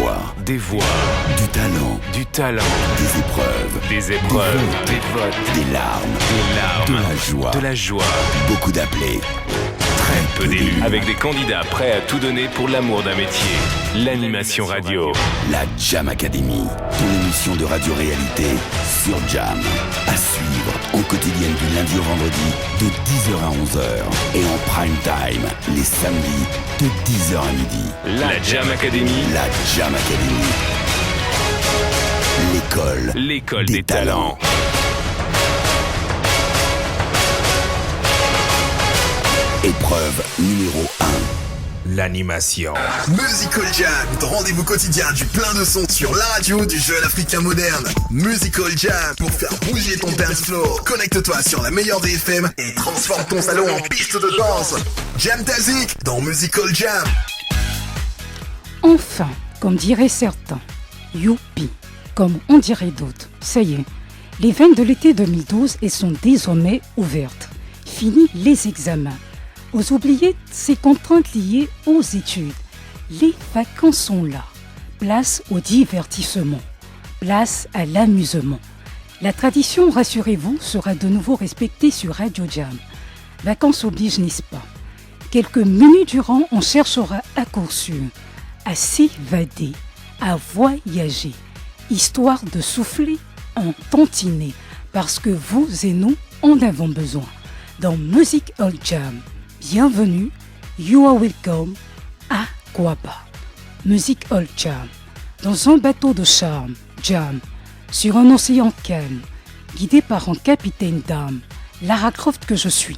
voix, du talent, des épreuves, des votes, des larmes, de la joie, beaucoup d'appelés, très peu d'élus. Avec des candidats prêts à tout donner pour l'amour d'un métier. L'animation radio. La Jam Academy, ton émission de radio-réalité sur Jam. À suivre en quotidienne du lundi au vendredi de 10h à 11h et en prime time les samedis de 10h à midi. La Jam Academy. La Jam Academy. L'école des talents. Épreuve numéro 1. L'animation. Musical Jam, rendez-vous quotidien du plein de son sur la radio du jeune africain moderne. Musical Jam, pour faire bouger ton dance floor. Connecte-toi sur la meilleure des FM et transforme ton salon en piste de danse. Jam Tazik dans Musical Jam. Enfin, comme diraient certains, youpi, comme on dirait d'autres. Ça y est, les veines de l'été 2012 sont désormais ouvertes. Fini les examens. Aux oubliés, ces contraintes liées aux études. Les vacances sont là. Place au divertissement. Place à l'amusement. La tradition, rassurez-vous, sera de nouveau respectée sur Radio Jam. Vacances oblige, n'est-ce pas? Quelques minutes durant, on cherchera à coup sûr à s'évader, à voyager, histoire de souffler, en tantiner, parce que vous et nous en avons besoin. Dans Music Hall Jam, bienvenue, you are welcome à Guaba. Music Hall Jam, dans un bateau de charme, Jam, sur un océan calme, guidé par un capitaine d'âme, Lara Croft que je suis,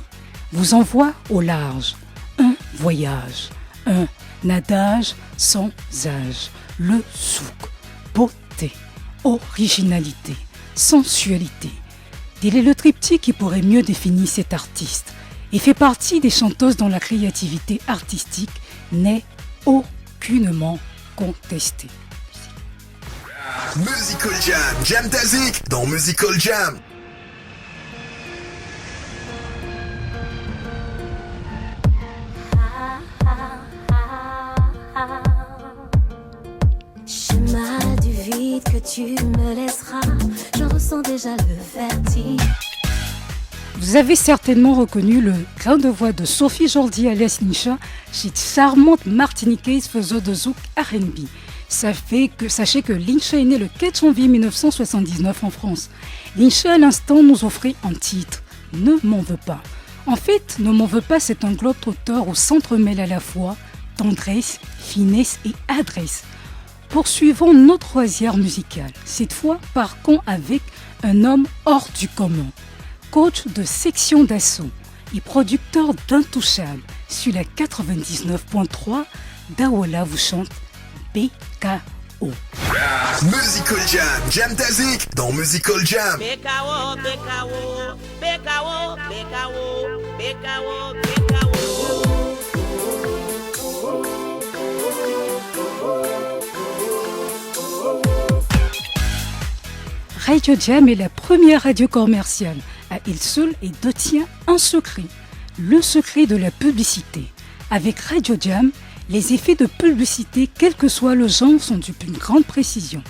vous envoie au large, un voyage, un nadage sans âge, le souk, beauté, originalité, sensualité. Tel est le triptyque qui pourrait mieux définir cet artiste et fait partie des chanteuses dont la créativité artistique n'est aucunement contestée. Musical Jam, Jam Tazik dans Musical Jam. Chemin du vide que tu me laisseras, je ressens déjà le vertige. Vous avez certainement reconnu le grain de voix de Sophie Jordi alias Nisha, cette charmante martiniquaise faiseuse de zouk R&B. Sachez que Linsha est née le 4 janvier 1979 en France. Linsha à l'instant nous offrait un titre, Ne m'en veux pas. En fait, Ne m'en veux pas, c'est un globe-trotteur où s'entremêlent à la fois tendresse, finesse et adresse. Poursuivons notre croisière musicale. Cette fois, partons avec un homme hors du commun. Coach de section d'assaut et producteur d'Intouchable sur la 99.3, Dawola vous chante BKO. Musical Jam, Jam Tazik dans Musical Jam. BKO, BKO, BKO, BKO, BKO, BKO. Radio Jam est la première radio commerciale à elle seule et détient un secret, le secret de la publicité. Avec Radio Jam, les effets de publicité, quel que soit le genre, sont d'une grande précision,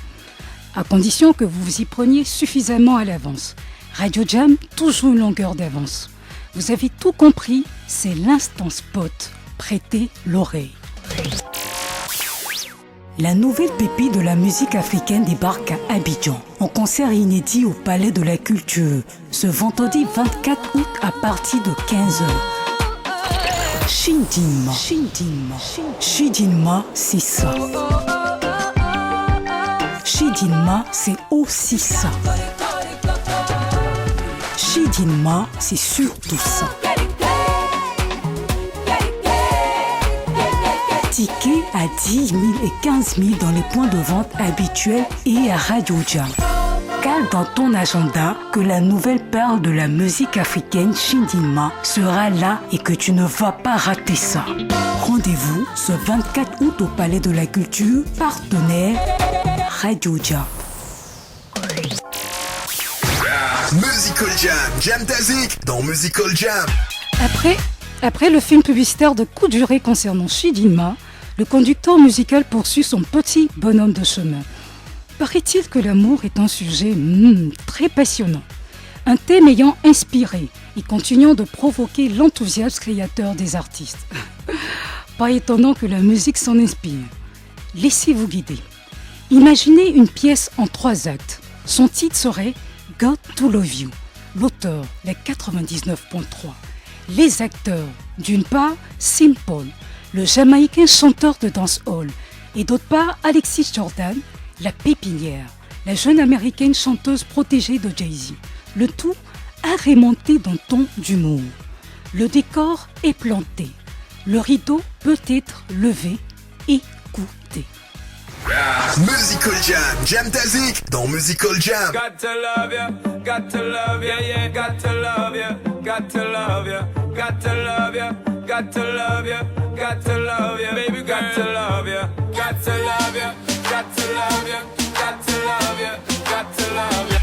à condition que vous vous y preniez suffisamment à l'avance. Radio Jam, toujours une longueur d'avance. Vous avez tout compris, c'est l'instant spot. Prêtez l'oreille. La nouvelle pépite de la musique africaine débarque à Abidjan, en concert inédit au Palais de la Culture, ce vendredi 24 août à partir de 15h. Chidinma, c'est ça. Chidinma, c'est aussi ça. Chidinma, c'est surtout ça. Tickets à 10 000 et 15 000 dans les points de vente habituels et à Radio Jam. Cale dans ton agenda que la nouvelle perle de la musique africaine, Chidinma, sera là et que tu ne vas pas rater ça. Rendez-vous ce 24 août au Palais de la Culture, partenaire Radio Jam. Musical Jam, Jam Tazik dans Musical Jam. Après le film publicitaire de courte durée concernant Chidinma, le conducteur musical poursuit son petit bonhomme de chemin. Paraît-il que l'amour est un sujet très passionnant, un thème ayant inspiré et continuant de provoquer l'enthousiasme créateur des artistes. Pas étonnant que la musique s'en inspire. Laissez-vous guider. Imaginez une pièce en 3 actes. Son titre serait « Got to Love You ». L'auteur, les 99.3. Les acteurs, d'une part, Simple, le Jamaïcain chanteur de dancehall, et d'autre part, Alexis Jordan, la pépinière, la jeune Américaine chanteuse protégée de Jay-Z. Le tout agrémenté d'un ton d'humour. Le décor est planté. Le rideau peut être levé. Écoutez. Musical Jam, Jam Tazik dans Musical Jam. Got to love you, got to love you, yeah, got to love you, got to love you, got to love you, got to love you, got to love you, baby, got to love you, got to love you, got to love you, got to love you, got to love you.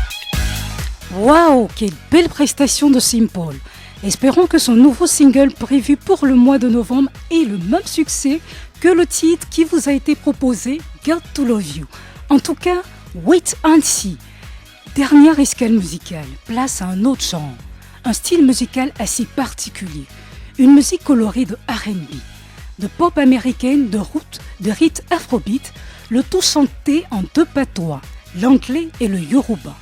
Waouh, quelle belle prestation de Simple. Espérons que son nouveau single prévu pour le mois de novembre ait le même succès que le titre qui vous a été proposé, Got to Love You. En tout cas, wait and see. Dernière escale musicale, place à un autre genre, un style musical assez particulier, une musique colorée de R&B, de pop américaine, de rythme afrobeat, le tout chanté en 2 patois, l'anglais et le yoruba.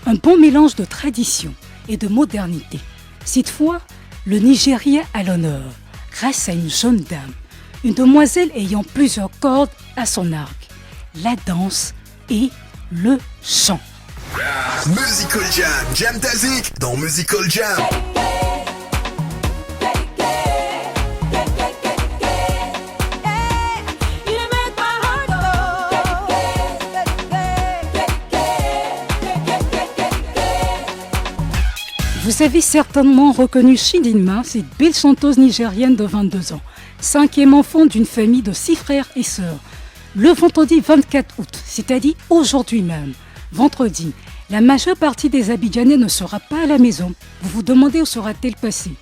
Un bon mélange de tradition et de modernité. Cette fois, le Nigeria à l'honneur, grâce à une jeune dame, une demoiselle ayant plusieurs cordes à son arc, la danse et le chant. Musical Jam, Jam Tazik dans Musical Jam. Vous avez certainement reconnu Chidinma, cette belle chanteuse nigérienne de 22 ans, 5e enfant d'une famille de 6 frères et sœurs. Le vendredi 24 août, c'est-à-dire aujourd'hui même, vendredi, la majeure partie des Abidjanais ne sera pas à la maison. Vous vous demandez où sera-t-elle passée?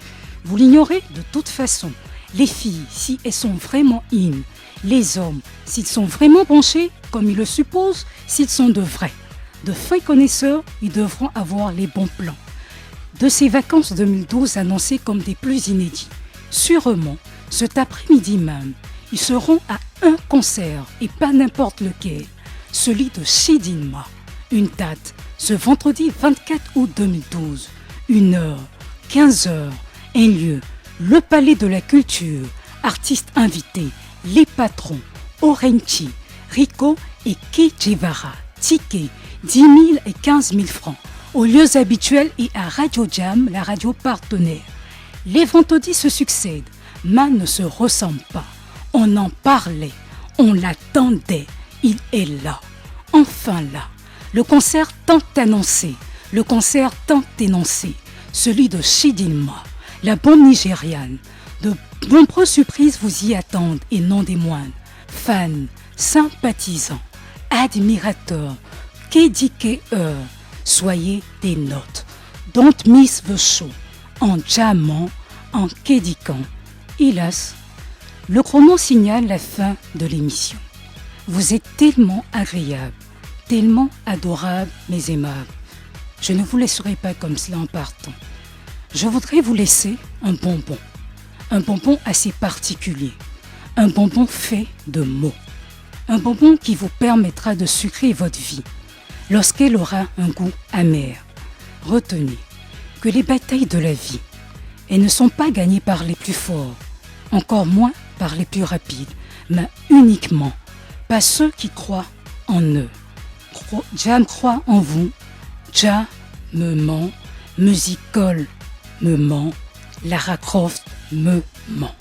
Vous l'ignorez de toute façon. Les filles, si elles sont vraiment in. Les hommes, s'ils sont vraiment branchés, comme ils le supposent, s'ils sont de vrais. De fins connaisseurs, ils devront avoir les bons plans. De ces vacances 2012 annoncées comme des plus inédits. Sûrement, cet après-midi même, ils seront à un concert et pas n'importe lequel, celui de Chidinma. Une date, ce vendredi 24 août 2012, 1h, 15h, un lieu, le Palais de la Culture, artistes invités, les patrons, Orenchi, Rico et Kejevara, tickets 10 000 et 15 000 francs. Aux lieux habituels et à Radio Jam, la radio partenaire. Les vendredis se succèdent, mais ne se ressemblent pas. On en parlait, on l'attendait, il est là, enfin là. Le concert tant annoncé, le concert tant énoncé, celui de Chidinma, la bombe nigériane. De nombreuses surprises vous y attendent et non des moindres. Fans, sympathisants, admirateurs, kédikeurs. Soyez des notes. Don't miss the show. En jammant, en kédiquant. Hélas, le chrono signale la fin de l'émission. Vous êtes tellement agréables, tellement adorables, mes aimables. Je ne vous laisserai pas comme cela en partant. Je voudrais vous laisser un bonbon assez particulier, un bonbon fait de mots, un bonbon qui vous permettra de sucrer votre vie. Lorsqu'elle aura un goût amer, retenez que les batailles de la vie, elles ne sont pas gagnées par les plus forts, encore moins par les plus rapides, mais uniquement par ceux qui croient en eux. Jam croit en vous, Jam me ment, Musical me ment, Lara Croft me ment.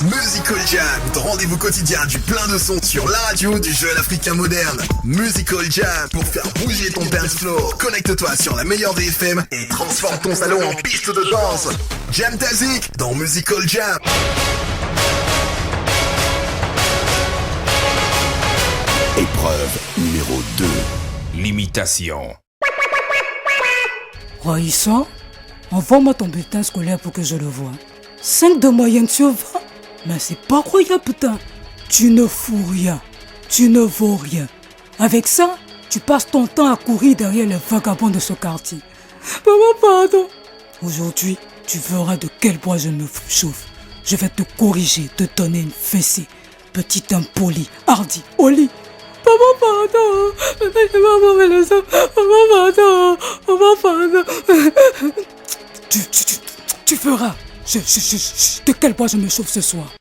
Musical Jam, rendez-vous quotidien du plein de sons sur la radio du jeune africain moderne. Musical Jam, pour faire bouger ton dance floor. Connecte-toi sur la meilleure des FM et transforme ton salon en piste de danse. Jam Tazik dans Musical Jam. Épreuve numéro 2. L'imitation. Raïssa, envoie-moi ton bulletin scolaire pour que je le voie. 5 de moyenne sur 20? Mais c'est pas croyable, putain. Tu ne fous rien. Tu ne vaux rien. Avec ça, tu passes ton temps à courir derrière les vagabonds de ce quartier. Maman, pardon. Aujourd'hui, tu verras de quel bois je me chauffe. Je vais te corriger, te donner une fessée. Petit impoli, hardi, au lit. Maman, pardon. Maman, pardon. Tu verras de quel bois je me chauffe ce soir.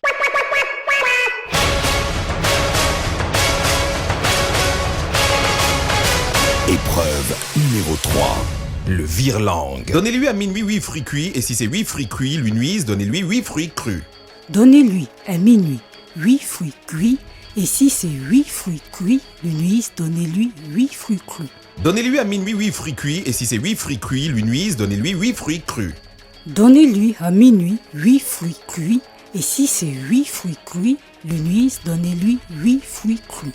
Épreuve numéro 3. Le vire-langue. Donnez-lui à minuit 8 fruits cuits et si ces 8 fruits cuits lui nuisent, donnez-lui 8 fruits crus. Donnez-lui à minuit 8 fruits cuits et si ces 8 fruits cuits lui nuisent, donnez-lui 8 fruits crus. Donnez-lui à minuit 8 fruits cuits et si ces 8 fruits cuits lui nuisent, donnez-lui 8 fruits crus. Donnez-lui à minuit 8 fruits cuits et si ces 8 fruits cuits lui nuisent, donnez-lui 8 fruits crus.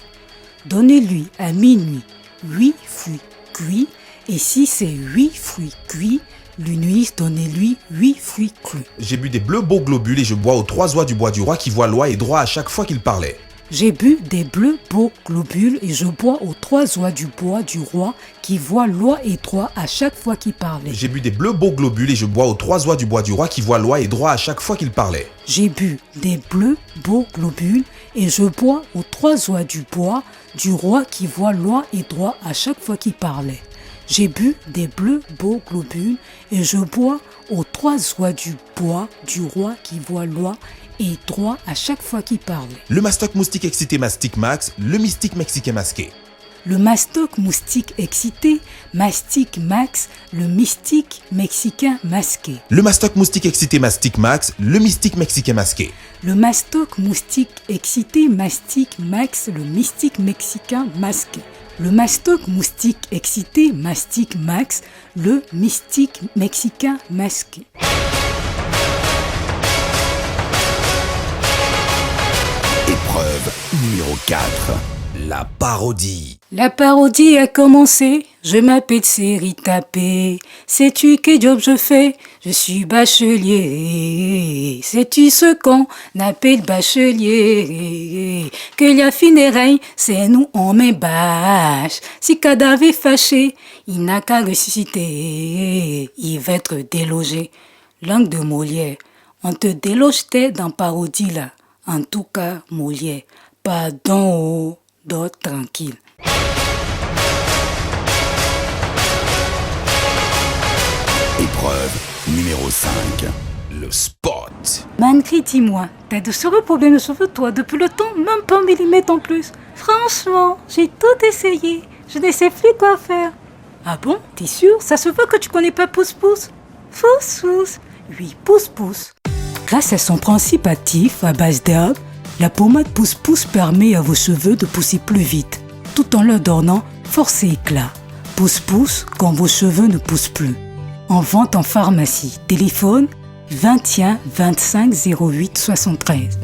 Donnez-lui à minuit 8 fruits cuits et si ces 8 fruits cuits lui nuisent, donnez-lui 8 fruits crus. J'ai bu des bleus beaux globules et je bois aux 3 oies du bois du roi qui voient loi et droit à chaque fois qu'il parlait. J'ai bu des bleus beaux globules et je bois aux 3 oies du bois du roi qui voient loi et droit à chaque fois qu'il parlait. J'ai bu des bleus beaux globules et je bois aux 3 oies du bois du roi qui voient loi et droit à chaque fois qu'il parlait. J'ai bu des bleus beaux globules et je bois aux 3 oies du bois du roi qui voit loi et droit à chaque fois qu'il parlait. J'ai bu des bleus beaux globules et je bois aux 3 oies du bois du roi qui voit loi et droit à chaque fois qu'il parlait. Le mastoc moustique excité mastique max, le mystique mexicain masqué. Le mastoc moustique excité mastique max, le mystique mexicain masqué. Le mastoc moustique excité mastique max, le mystique mexicain masqué. Le mastoc moustique excité mastique max, le mystique mexicain masqué. Le mastoc moustique excité mastique max, le mystique mexicain masqué. Épreuve numéro 4. La parodie. La parodie a commencé, je m'appelle Série Tapé. Sais-tu quel job je fais? Je suis bachelier. Sais-tu ce qu'on appelle bachelier? Que la funéraille, c'est nous on met bâche. Si cadavre est fâché, il n'a qu'à ressusciter. Il va être délogé. Langue de Molière, on te délogetait dans parodie là. En tout cas, Molière, pardon, dors tranquille. Épreuve numéro 5. Le spot. Malgré, dis-moi, t'as de sérieux problèmes de cheveux, toi, depuis le temps, même pas un millimètre en plus. Franchement, j'ai tout essayé, je ne sais plus quoi faire. Ah bon, t'es sûr? Ça se voit que tu connais pas Pousse-Pousse? Pousse-Pousse, oui, Pousse-Pousse. Grâce à son principe actif à base d'herbe, la pommade Pousse-Pousse permet à vos cheveux de pousser plus vite, tout en leur donnant force et éclat. Pousse-Pousse quand vos cheveux ne poussent plus. En vente en pharmacie. Téléphone 21 25 08 73.